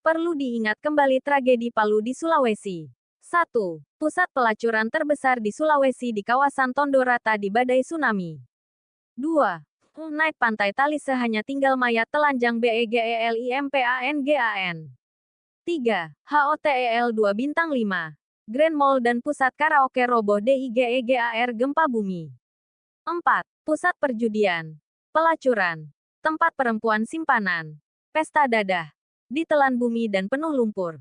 Perlu diingat kembali tragedi Palu di Sulawesi. 1. Pusat pelacuran terbesar di Sulawesi di kawasan Tondo Rata di badai tsunami. 2. Night Pantai Talise hanya tinggal mayat telanjang BEGELIMPANGAN. 3. HOTEL 2 bintang 5. Grand Mall dan pusat karaoke roboh DIGEGAR gempa bumi. 4. Pusat perjudian, pelacuran, tempat perempuan simpanan, pesta dadah, ditelan bumi dan penuh lumpur.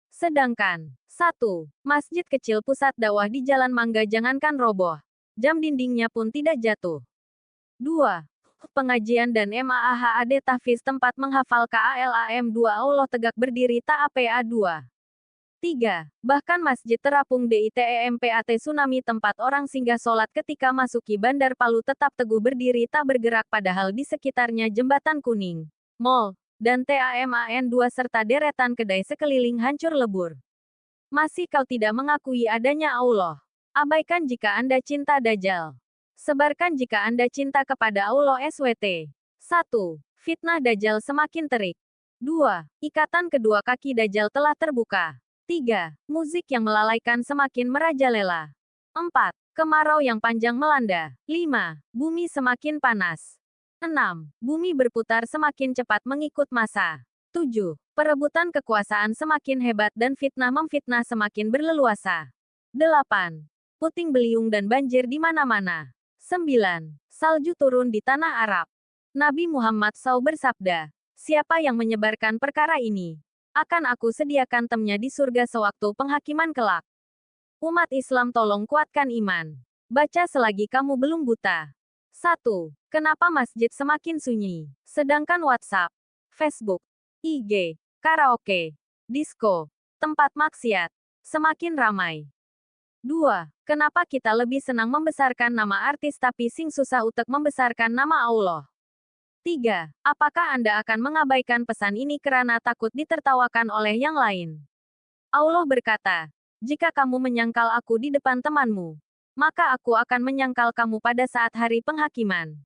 Sedangkan 1. Masjid kecil pusat dakwah di Jalan Mangga jangankan roboh, jam dindingnya pun tidak jatuh. 2. Pengajian dan MAAHAD tahfiz tempat menghafal KALAM 2 Allah tegak berdiri TAPA 2. 3. Bahkan masjid terapung DITEMPAT tsunami tempat orang singgah sholat ketika masuki Bandar Palu tetap teguh berdiri tak bergerak padahal di sekitarnya jembatan kuning, mall, dan TAMAN 2 serta deretan kedai sekeliling hancur lebur. Masih kau tidak mengakui adanya Allah? Abaikan jika Anda cinta Dajjal. Sebarkan jika Anda cinta kepada Allah SWT. 1. Fitnah Dajjal semakin terik. 2. Ikatan kedua kaki Dajjal telah terbuka. 3. Musik yang melalaikan semakin merajalela. 4. Kemarau yang panjang melanda. 5. Bumi semakin panas. 6. Bumi berputar semakin cepat mengikut masa. 7. Perebutan kekuasaan semakin hebat dan fitnah memfitnah semakin berleluasa. 8. Puting beliung dan banjir di mana-mana. 9. Salju turun di tanah Arab. Nabi Muhammad SAW bersabda, "Siapa yang menyebarkan perkara ini, akan aku sediakan temnya di surga sewaktu penghakiman kelak." Umat Islam tolong kuatkan iman. Baca selagi kamu belum buta. 1. Kenapa masjid semakin sunyi, sedangkan WhatsApp, Facebook, IG, karaoke, disko, tempat maksiat, semakin ramai? 2. Kenapa kita lebih senang membesarkan nama artis tapi sing susah utek membesarkan nama Allah? 3. Apakah Anda akan mengabaikan pesan ini karena takut ditertawakan oleh yang lain? Allah berkata, "Jika kamu menyangkal aku di depan temanmu, maka aku akan menyangkal kamu pada saat hari penghakiman."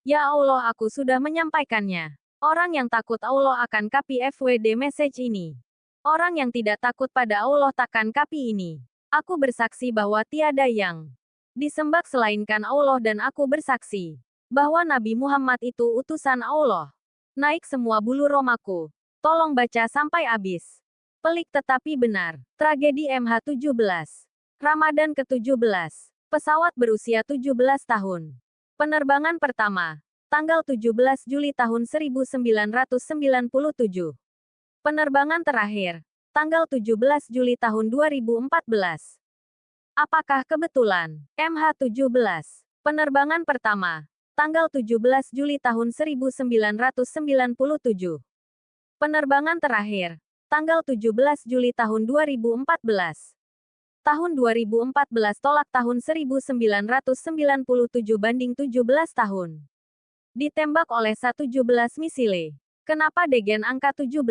Ya Allah, aku sudah menyampaikannya. Orang yang takut Allah akan copy FWD message ini. Orang yang tidak takut pada Allah takkan copy ini. Aku bersaksi bahwa tiada yang disembah selainkan Allah dan aku bersaksi bahwa Nabi Muhammad itu utusan Allah. Naik semua bulu romaku. Tolong baca sampai habis. Pelik tetapi benar. Tragedi MH17. Ramadan ke-17. Pesawat berusia 17 tahun. Penerbangan pertama. Tanggal 17 Juli tahun 1997. Penerbangan terakhir. Tanggal 17 Juli tahun 2014. Apakah kebetulan? MH17. Penerbangan pertama. Tanggal 17 Juli tahun 1997. Penerbangan terakhir. Tanggal 17 Juli tahun 2014. Tahun 2014 tolak tahun 1997 banding 17 tahun. Ditembak oleh 117 misile. Kenapa degen angka 17?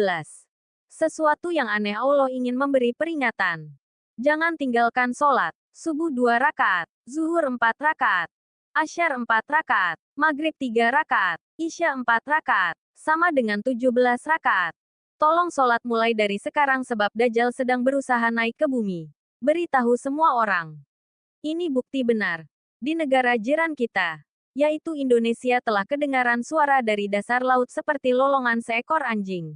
Sesuatu yang aneh. Allah ingin memberi peringatan. Jangan tinggalkan sholat. Subuh 2 rakaat. Zuhur 4 rakaat. Asyar 4 rakaat, Maghrib 3 rakaat, Isya 4 rakaat, sama dengan 17 rakaat. Tolong sholat mulai dari sekarang sebab Dajjal sedang berusaha naik ke bumi. Beritahu semua orang. Ini bukti benar. Di negara jiran kita, yaitu Indonesia telah kedengaran suara dari dasar laut seperti lolongan seekor anjing.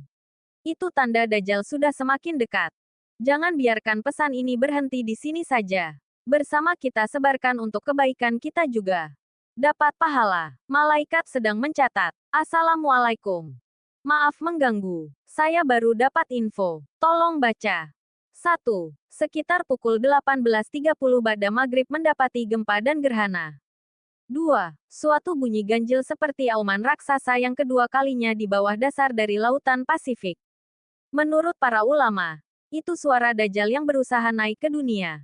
Itu tanda Dajjal sudah semakin dekat. Jangan biarkan pesan ini berhenti di sini saja. Bersama kita sebarkan untuk kebaikan kita juga. Dapat pahala. Malaikat sedang mencatat. Assalamualaikum. Maaf mengganggu. Saya baru dapat info. Tolong baca. 1. Sekitar pukul 18.30 pada maghrib mendapati gempa dan gerhana. 2. Suatu bunyi ganjil seperti auman raksasa yang kedua kalinya di bawah dasar dari lautan Pasifik. Menurut para ulama, itu suara Dajjal yang berusaha naik ke dunia.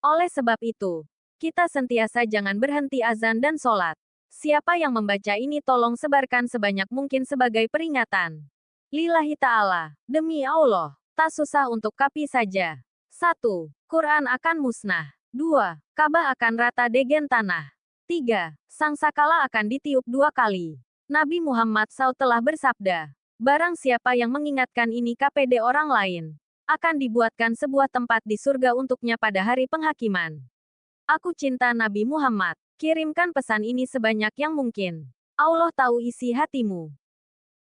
Oleh sebab itu, kita sentiasa jangan berhenti azan dan sholat. Siapa yang membaca ini tolong sebarkan sebanyak mungkin sebagai peringatan. Lillahi ta'ala, demi Allah, tak susah untuk copy saja. 1. Quran akan musnah. 2. Ka'bah akan rata degen tanah. 3. Sangkakala akan ditiup 2 kali. Nabi Muhammad SAW telah bersabda Barang siapa yang mengingatkan ini KPD orang lain, akan dibuatkan sebuah tempat di surga untuknya pada hari penghakiman. Aku cinta Nabi Muhammad. Kirimkan pesan ini sebanyak yang mungkin. Allah tahu isi hatimu.